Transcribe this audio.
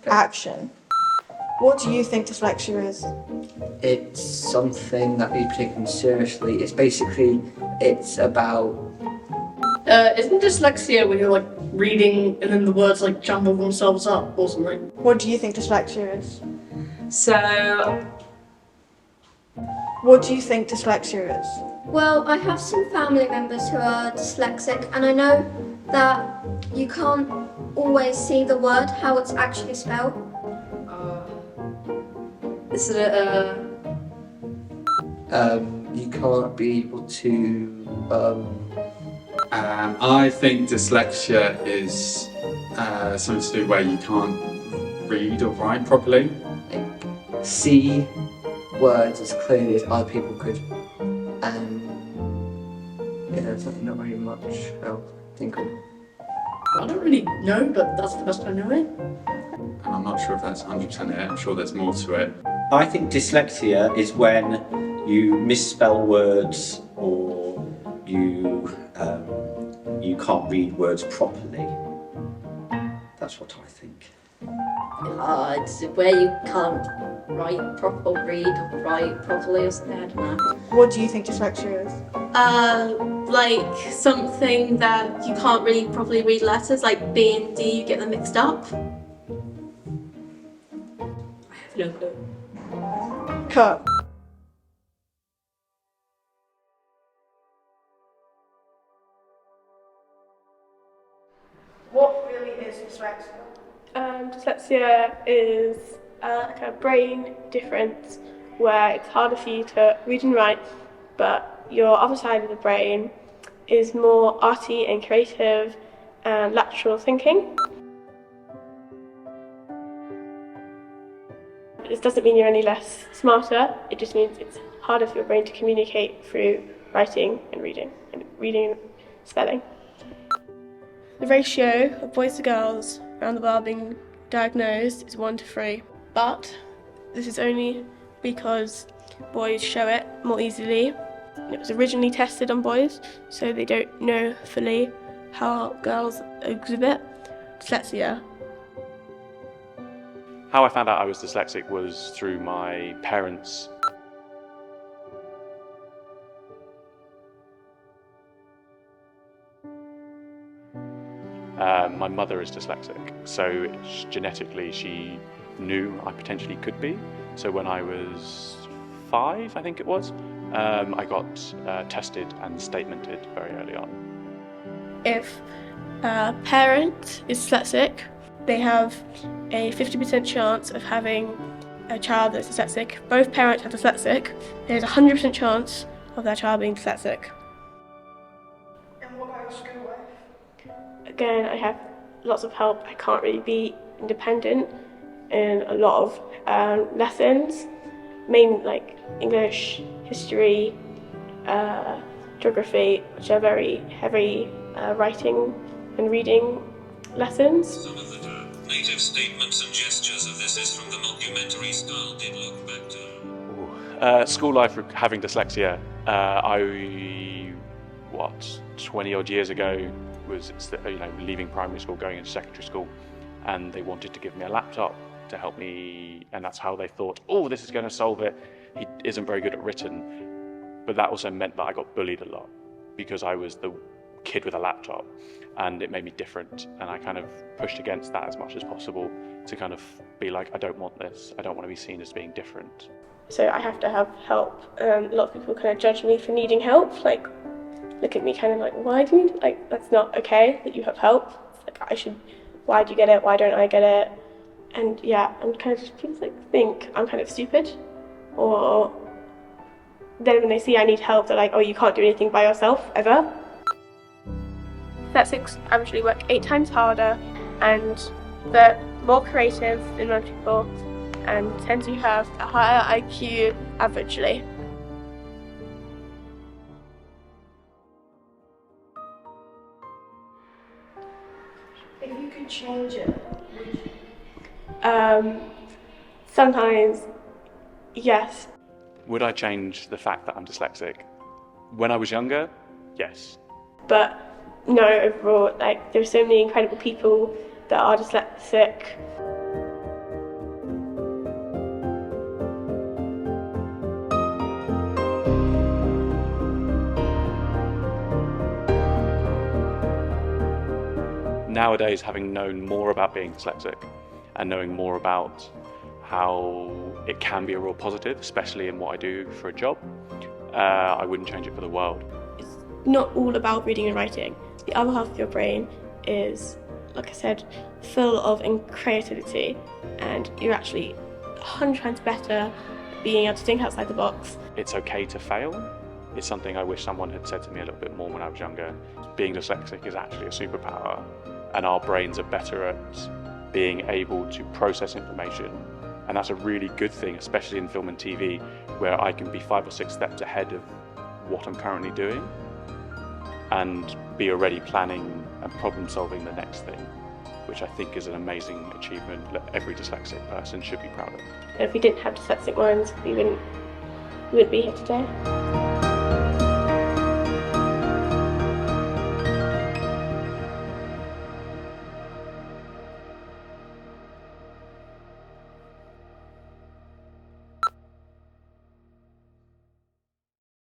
Action. What do you think dyslexia is? It's something that we take seriously. It's about... Isn't dyslexia when you're like reading and then the words like jumble themselves up or something? What do you think dyslexia is? So, What do you think dyslexia is? Well, I have some family members who are dyslexic, and I know that you can't always see the word, how it's actually spelled. is it you can't be able to... I think dyslexia is something to do where you can't read or write properly. see words as clearly as other people could, and there's not very much else to think of. I don't really know, but that's the best I know it. And I'm not sure if that's 100% it. I'm sure there's more to it. I think dyslexia is when you misspell words or you can't read words properly. That's what I think. it's where you can't write proper, read or write properly or something, I don't know. What do you think dyslexia is? Like something that you can't really properly read letters, like B and D, you get them mixed up. I have no clue. Cut. What really is dyslexia? Dyslexia is like a brain difference where it's harder for you to read and write, but your other side of the brain is more arty and creative and lateral thinking. This doesn't mean you're any less smarter, it just means it's harder for your brain to communicate through writing and reading and spelling. The ratio of boys to girls around the world being diagnosed is 1 to 3, but this is only because boys show it more easily. It was originally tested on boys, so they don't know fully how girls exhibit dyslexia. How I found out I was dyslexic was through my parents. My mother is dyslexic, so genetically she knew I potentially could be. So when I was 5, I think it was, I got tested and statemented very early on. If a parent is dyslexic, they have a 50% chance of having a child that's dyslexic. Both parents are dyslexic, there's a 100% chance of their child being dyslexic. And what about your school life? Again, I have lots of help. I can't really be independent in a lot of lessons, mainly like English, history, geography, which are very heavy writing and reading lessons. Some of the native statements and gestures of this is from the mockumentary style Did Look Back to. School life, having dyslexia, 20 odd years ago, was leaving primary school, going into secondary school, and they wanted to give me a laptop to help me, and that's how they thought, oh, this is going to solve it. He isn't very good at written, but that also meant that I got bullied a lot because I was the kid with a laptop, and it made me different, and I kind of pushed against that as much as possible to kind of be like, I don't want this, I don't want to be seen as being different. So I have to have help. A lot of people kind of judge me for needing help, like look at me kind of like, why do you need, like, that's not okay that you have help. It's like, why do you get it, why don't I get it? And yeah, I'm kind of just people like think I'm kind of stupid, or then when they see I need help, they're like, oh, you can't do anything by yourself ever. Dyslexics averagely work 8 times harder, and they're more creative than most people, and tend to have a higher IQ averagely. If you could change it, would you? Sometimes, yes. Would I change the fact that I'm dyslexic? When I was younger, yes. But no, overall, like, there's so many incredible people that are dyslexic. nowadays, having known more about being dyslexic and knowing more about how it can be a real positive, especially in what I do for a job, I wouldn't change it for the world. It's not all about reading and writing. The other half of your brain is, like I said, full of creativity, and you're actually 100 times better at being able to think outside the box. It's okay to fail. It's something I wish someone had said to me a little bit more when I was younger. Being dyslexic is actually a superpower, and our brains are better at being able to process information. And that's a really good thing, especially in film and TV, where I can be 5 or 6 steps ahead of what I'm currently doing and be already planning and problem solving the next thing, which I think is an amazing achievement that every dyslexic person should be proud of. If we didn't have dyslexic minds, we wouldn't be here today.